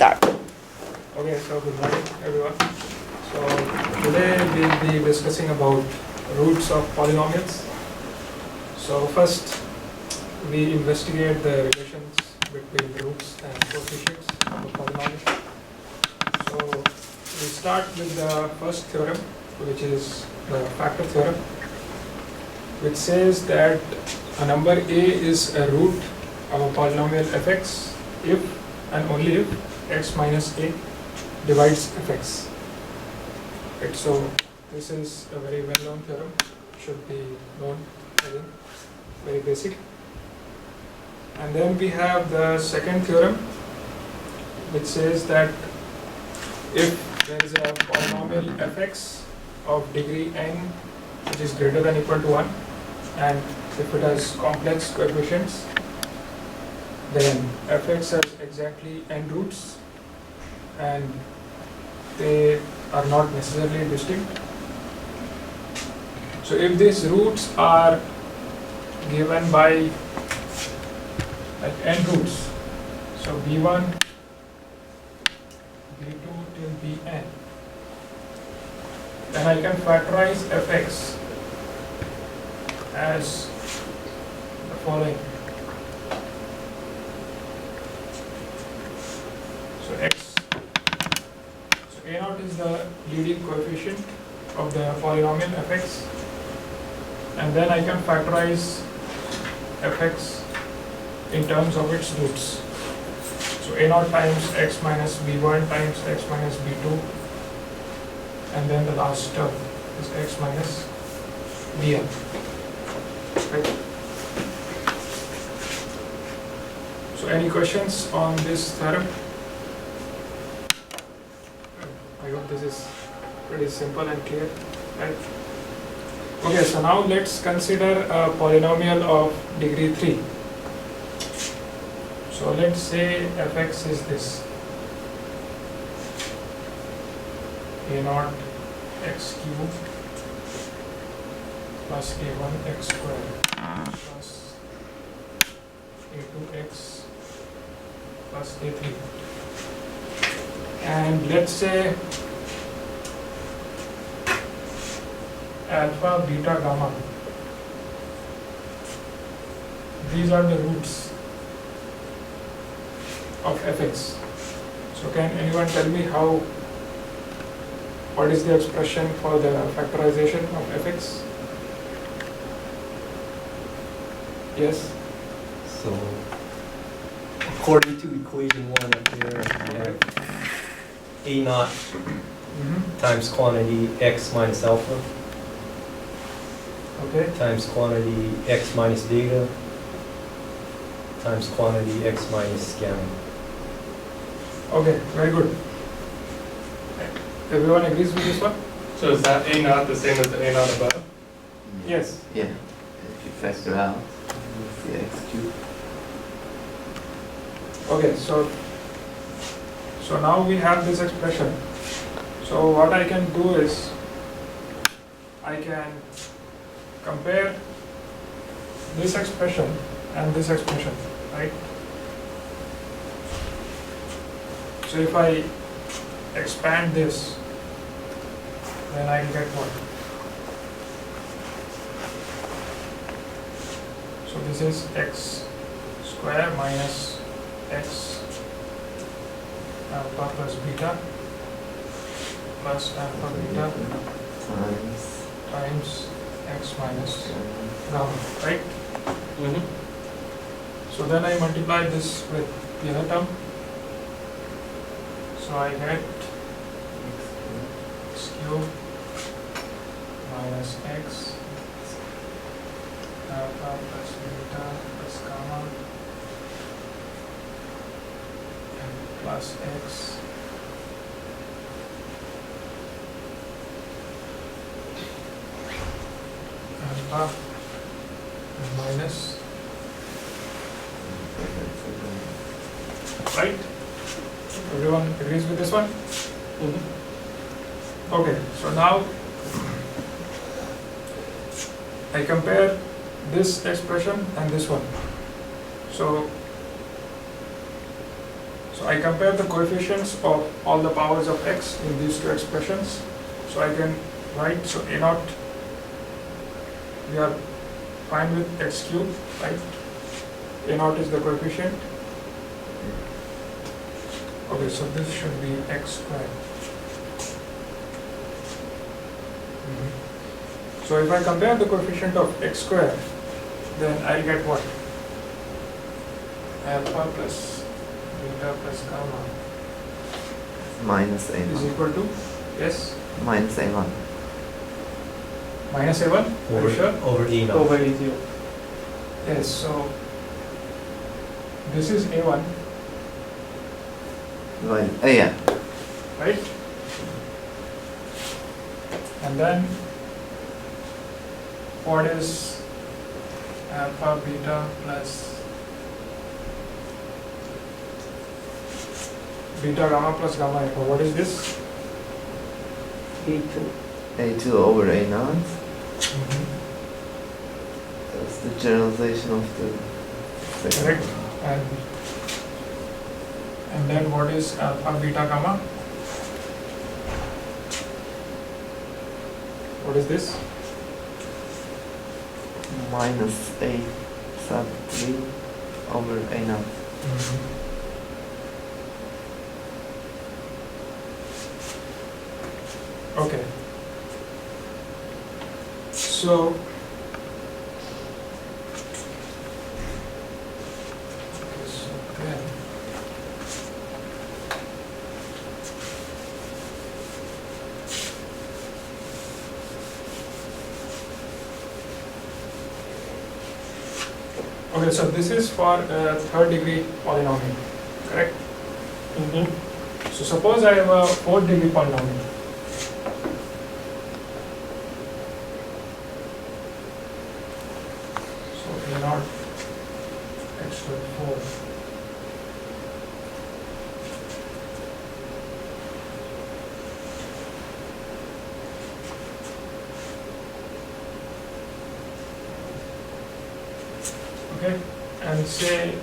start. Okay, so good morning everyone. So today we'll be discussing about roots of polynomials. So first we investigate the relations between roots and coefficients of a polynomial. So we start with the first theorem, which is the factor theorem, which says that a number a is a root of a polynomial fx if and only if x minus a divides fx. Right, so this is a very well-known theorem, should be known, I think, very basic. And then we have the second theorem, which says that if there is a polynomial fx of degree n which is greater than or equal to 1, and if it has complex coefficients, then fx has exactly n roots and they are not necessarily distinct. So if these roots are given by like n roots, so b1, b2 till bn, then I can factorize fx as the following. So x, so a0 is the leading coefficient of the polynomial fx, and then I can factorize fx in terms of its roots. So a0 times x minus b1 times x minus b2, and then the last term is x minus bn. Right. So any questions on this theorem? I hope this is pretty simple and clear, right? Okay, so now let's consider a polynomial of degree 3. So let's say fx is this: a0 x cubed plus a1 x squared plus a2 x plus a3. And let's say alpha, beta, gamma, these are the roots of fx. So can anyone tell me what is the expression for the factorization of fx? Yes? So, according to equation 1 up there, we have a0 times quantity x minus alpha times quantity x minus beta times quantity x minus gamma. Okay, very good. Everyone agrees with this one? So is that a0 the same as the a0 above? Yes. Yeah, if you factor out the x cubed. Okay, so now we have this expression. So what I can do is I can compare this expression and this expression, right? So if I expand this, then I get what? So this is x square minus x alpha plus beta plus alpha beta times x minus gamma, right? So then I multiply this with the other term. So I get x cubed minus x alpha plus beta plus gamma and plus x alpha and minus, right? Everyone agrees with this one? Okay, so now I compare this expression and this one. So So I compare the coefficients of all the powers of x in these two expressions. So I can write, so a naught, we are fine with x cubed, right? A naught is the coefficient. Okay, so this should be x squared. So if I compare the coefficient of x squared, then I'll get what? Alpha plus beta plus gamma Minus is A1. equal to, yes, Minus A1. minus a1, are you sure? Over E naught. Over E0. Yes, so this is a1, Yeah. right? And then what is alpha beta plus beta gamma plus gamma alpha? What is this? E2. A2 over A0. That's the generalization of the second Correct. one. And then what is alpha beta gamma? What is this? Minus A sub 3 over A0. Okay. So then okay, so this is for a third degree polynomial, correct? So suppose I have a fourth degree polynomial. So a naught x to the 4. Okay, and say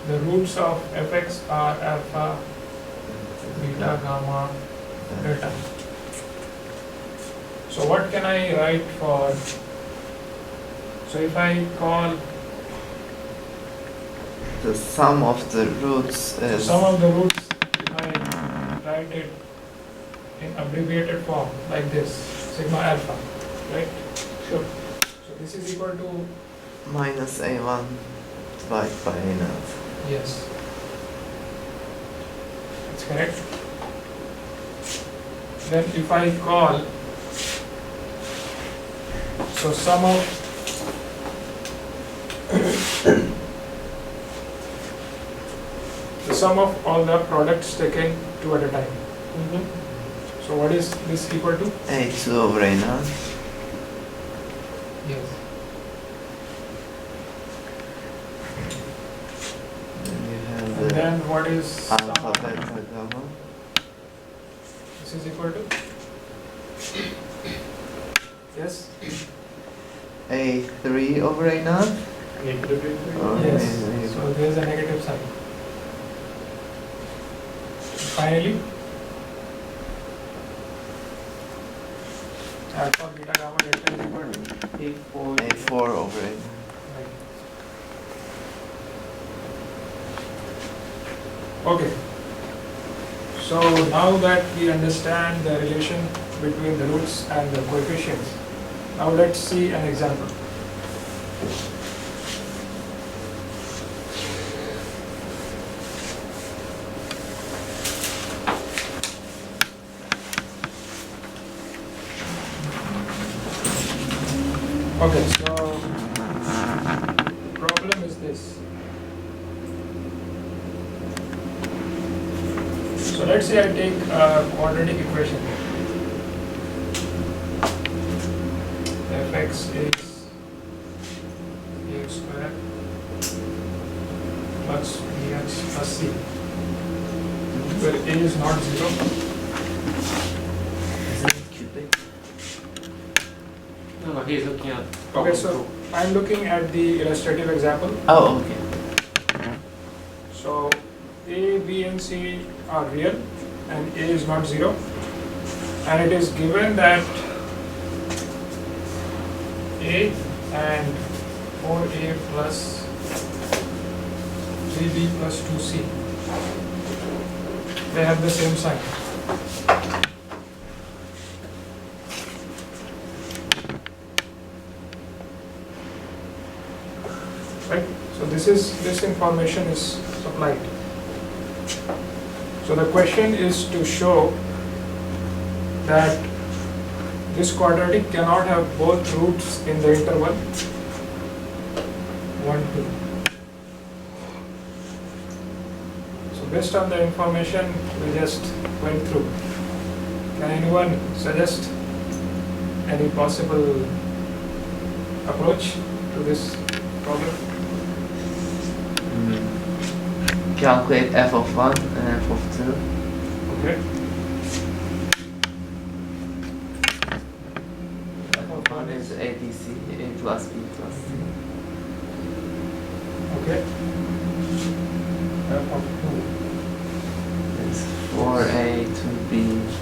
the roots of fx are alpha, beta, gamma, delta. So what can I write for? So if I call The sum of the roots is some of the roots, if I write it in abbreviated form like this, sigma alpha, right? Sure. So this is equal to, minus A1 divided by A0. yes, that's correct. Then if I call, so sum of the sum of all the products taken two at a time. So what is this equal to? A2 over A0. Yes. Then you have And the then what is sum alpha, of, beta, gamma. this is equal to? Yes? A3 over A0. Negative A3. Oh, Yes. yeah. So there is a negative sign. Finally, alpha, beta, gamma, delta is equal to? A4. A4 over A0. Right. Okay. So now that we understand the relation between the roots and the coefficients, now let's see an example. Okay, so the problem is this. So let's say I take a quadratic equation. Fx is ax squared plus bx plus c, where a is not 0. No, he's looking at. Okay, so I'm looking at the illustrative example. Oh, okay. So a, B, and C are real and A is not 0, and it is given that A and 4A plus 3B plus 2C, they have the same sign. Right? So this information is supplied. So the question is to show that this quadratic cannot have both roots in the interval 1, 2. So based on the information we just went through, can anyone suggest any possible approach to this problem? Calculate f of 1 and f of 2. Okay. F of 1 is ABC, A plus B plus C. Okay. F of 2. Is 4A 2B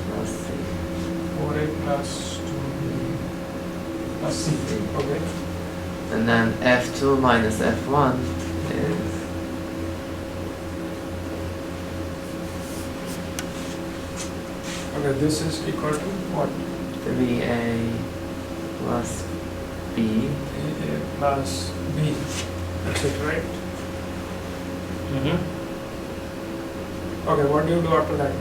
plus C. 4A plus 2B plus C. Okay. And then f2 minus f1 is Okay, this is equal to what? 3A plus B. A plus B. That's it, right? Okay, what do you do after that?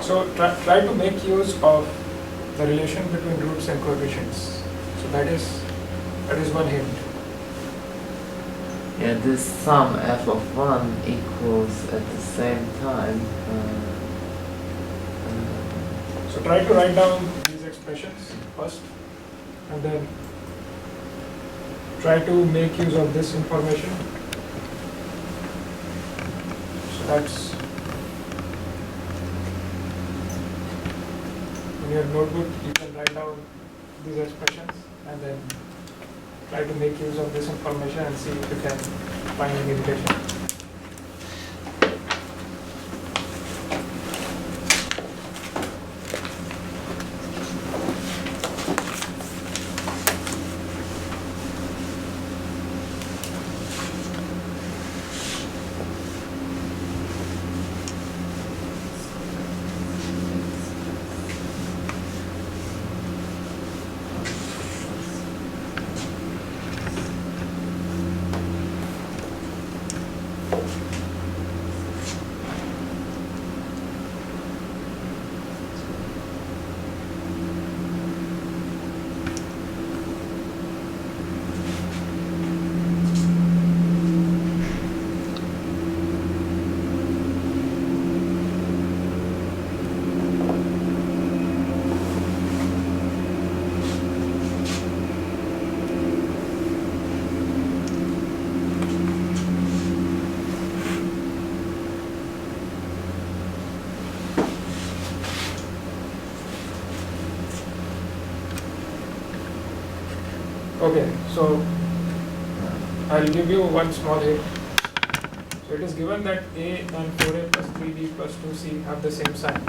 So try to make use of the relation between roots and coefficients. So that is one hint. Yeah, this sum f of 1 equals at the same time. So try to write down these expressions first, and then try to make use of this information. So that's in your notebook. You can write down these expressions and then try to make use of this information and see if you can find any relation. Okay, so I'll give you one small hint. So it is given that A and 4A plus 3B plus 2C have the same sign.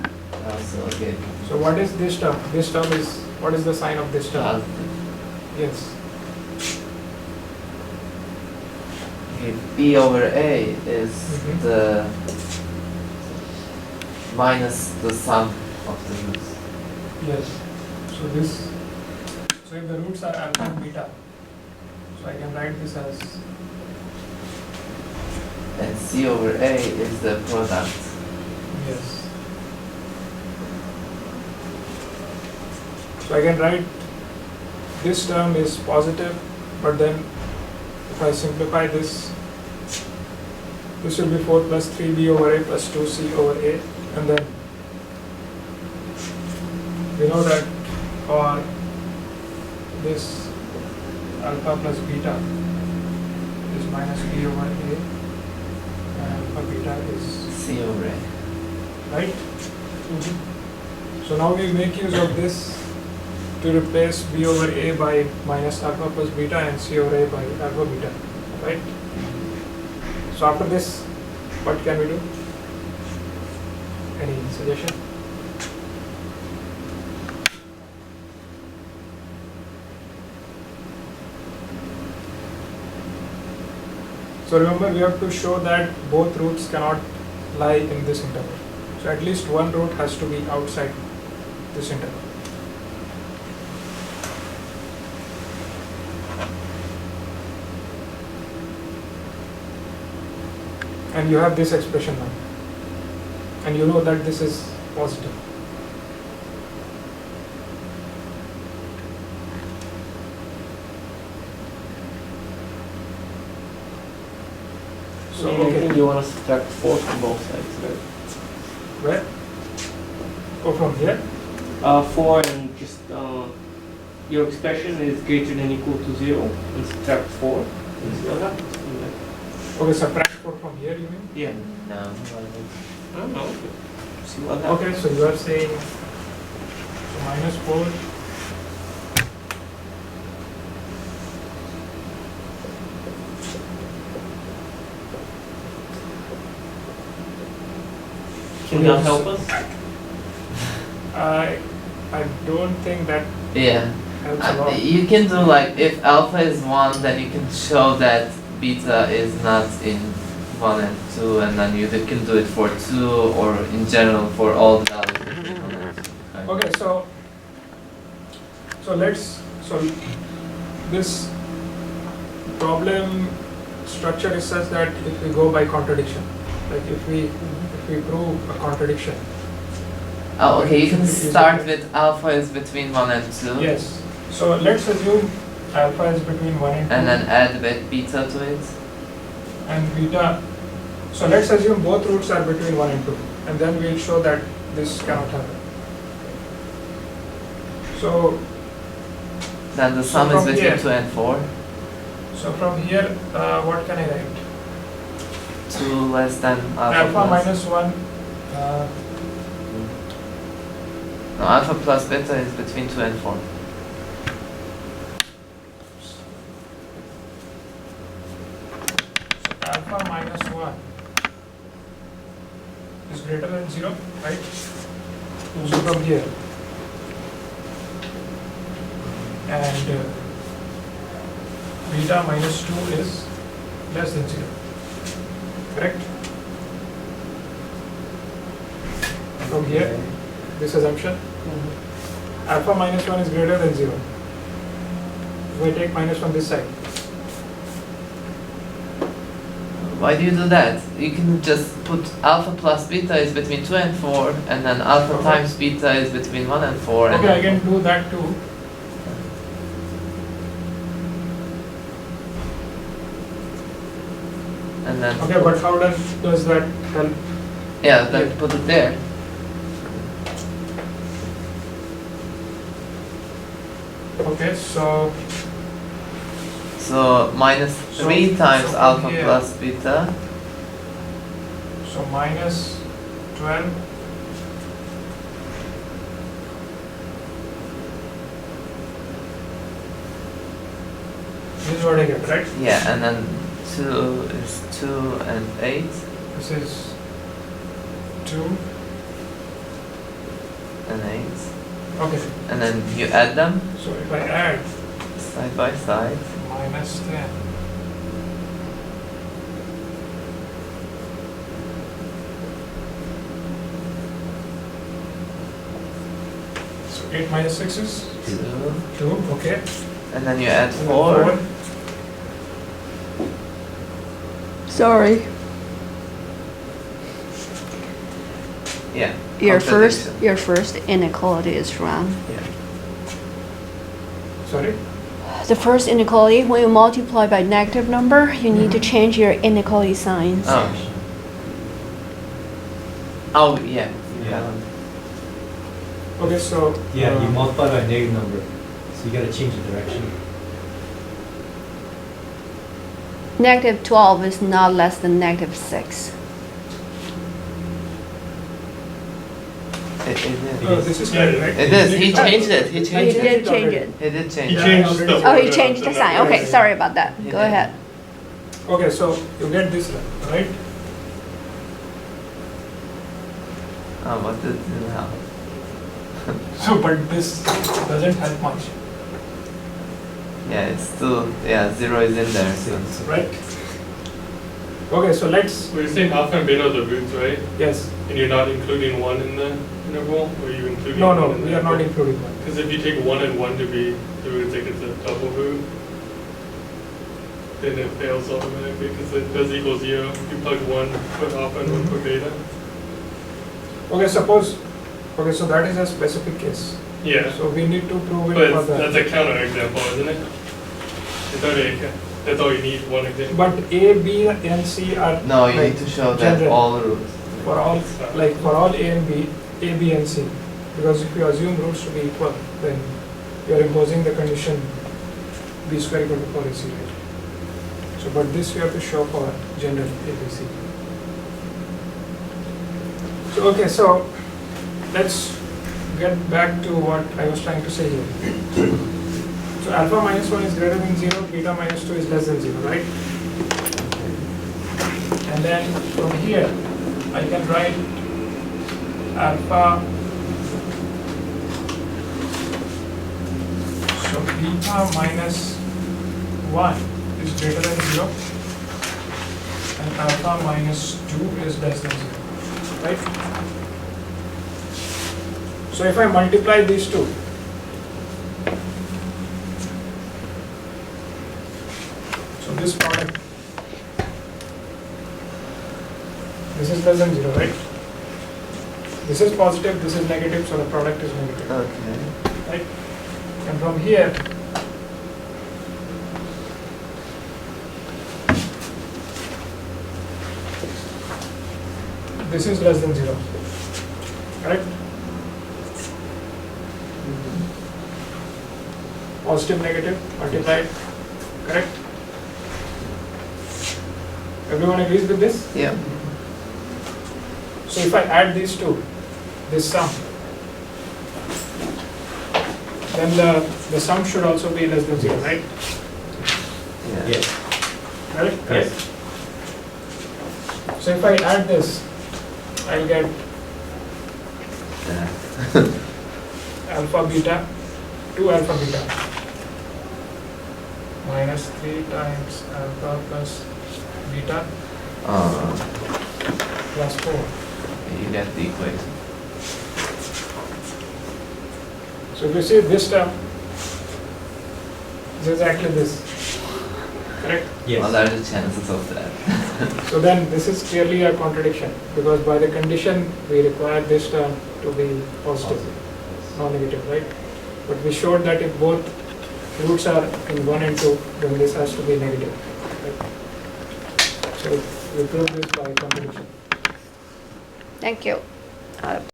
So okay. So what is this term? This term is, what is the sign of this term? Positive. Yes. Okay, B over A is Mhm. the minus the sum of the roots. Yes. So this, so if the roots are alpha and beta, so I can write this as, And C over A is the product. yes. So I can write this term is positive, but then if I simplify this, this will be 4 plus 3B over A plus 2C over A, and then we know that for this alpha plus beta is is minus B over A, and alpha beta is C over A. right. So now we make use of this to replace B over A by minus alpha plus beta and C over A by alpha beta, right? So after this, what can we do? Any suggestion? So remember, we have to show that both roots cannot lie in this interval. So at least one root has to be outside this interval. And you have this expression now. And you know that this is positive. So, I okay. think you want to subtract 4 from both sides, right? Where? Oh, from here? 4 and just your expression is greater than or equal to 0 and subtract 4 and see what happens. Okay, subtract 4 from here, you mean? Yeah. No. I don't know. See what happens. Okay, so you are saying so minus 4. Can that help us? I don't think that Yeah. helps a lot. You can do like, if alpha is 1, then you can show that beta is not in 1 and 2, and then you can do it for 2 or in general for all the values between 1 and 2. Okay, so this problem structure is such that if we go by contradiction, like if we prove a contradiction. Oh, okay, you can start with alpha is between 1 and 2. Yes. So let's assume alpha is between 1 and 2. And then add with beta to it. And beta. So let's assume both roots are between 1 and 2. And then we'll show that this cannot happen. So Then the sum is from between here- 2 and 4. So from here, what can I write? 2 less than alpha, Alpha plus. minus 1. No, alpha plus beta is between 2 and 4. Alpha minus 1 is greater than 0, right? So from here. And beta minus 2 is less than 0. Correct? From here, this assumption. Alpha minus 1 is greater than 0. If I take minus 1 this side. Why do you do that? You can just put alpha plus beta is between 2 and 4, and then alpha Okay. times beta is between 1 and 4. And Okay, I then can do that too. And then, Okay, but how does that help? yeah, then put it there. Okay, so So minus So- 3 times so from alpha here- plus beta. minus 12 this is what I get, right? Yeah, and then 2 is 2 and 8. This is 2. And 8. Okay, And then you add them so if I add side by side. minus 10 so 8 minus 6 is 2. 2, okay. And then you add And then 4. Sorry, Yeah. your contradiction. first inequality is wrong. Yeah. Sorry? The first inequality, when you multiply by negative number, you need to change your inequality signs. Oh. Oh, yeah. You Yeah. have Okay, so Yeah, you multiply by a negative number, so you gotta change the direction. negative 12 is not less than negative 6. It is. Oh, this is correct, right? It is. He changed it. He He changed it. did change it. He did change He it. changed the Oh, he order changed of the sign. numbers. Okay, sorry about that. He Go did. ahead. Okay, so you get this, right? Oh, but this didn't help. So, but this doesn't help much, Yeah, it's still, yeah, 0 is in there, so. right? Okay, so let's, We're saying alpha and beta are the roots, right? yes, And you're not including 1 in the interval, or are you including? no, 1 in the we are not interval? including one. Because if you take 1 and 1 to be the roots, like it's a double root, then it fails automatically because it does equal 0. You plug 1 for alpha and 1 for beta. Okay, suppose, okay, so that is a specific case. Yeah, So we need to prove it but for that's the, a counter example, isn't it? It's already that's all you need, one example. but A, B, and C are No, you like need to show that general. all roots. for all, like for all A and B, A, B, and C. Because if you assume roots to be equal, then you are imposing the condition B square equal to 4AC, right? So, but this we have to show for general A, B, C. So, okay, so let's get back to what I was trying to say here. So alpha minus 1 is greater than 0, beta minus 2 is less than 0, right? And then from here, I can write alpha, so beta minus 1 is greater than 0, and alpha minus 2 is less than 0, right? So if I multiply these two, so this product, this is less than 0, right? This is positive, this is negative, so the product is negative, Okay. right? And from here, this is less than 0, correct? Positive, negative, multiplied, correct? Everyone agrees with this? Yeah. So if I add these two, this sum, then the sum should also be less than 0, right? Yeah. Yes. Correct? Yes. So if I add this, I'll get Yeah. alpha beta, 2 alpha beta, minus 3 times alpha plus beta plus 4. You get the equation. So if you see this term, it's exactly this, correct? What Yes. are the chances of that? So then this is clearly a contradiction, because by the condition we require this term to be positive, not negative, right? But we showed that if both roots are in 1 and 2, then this has to be negative, right? So we prove this by contradiction. Thank you.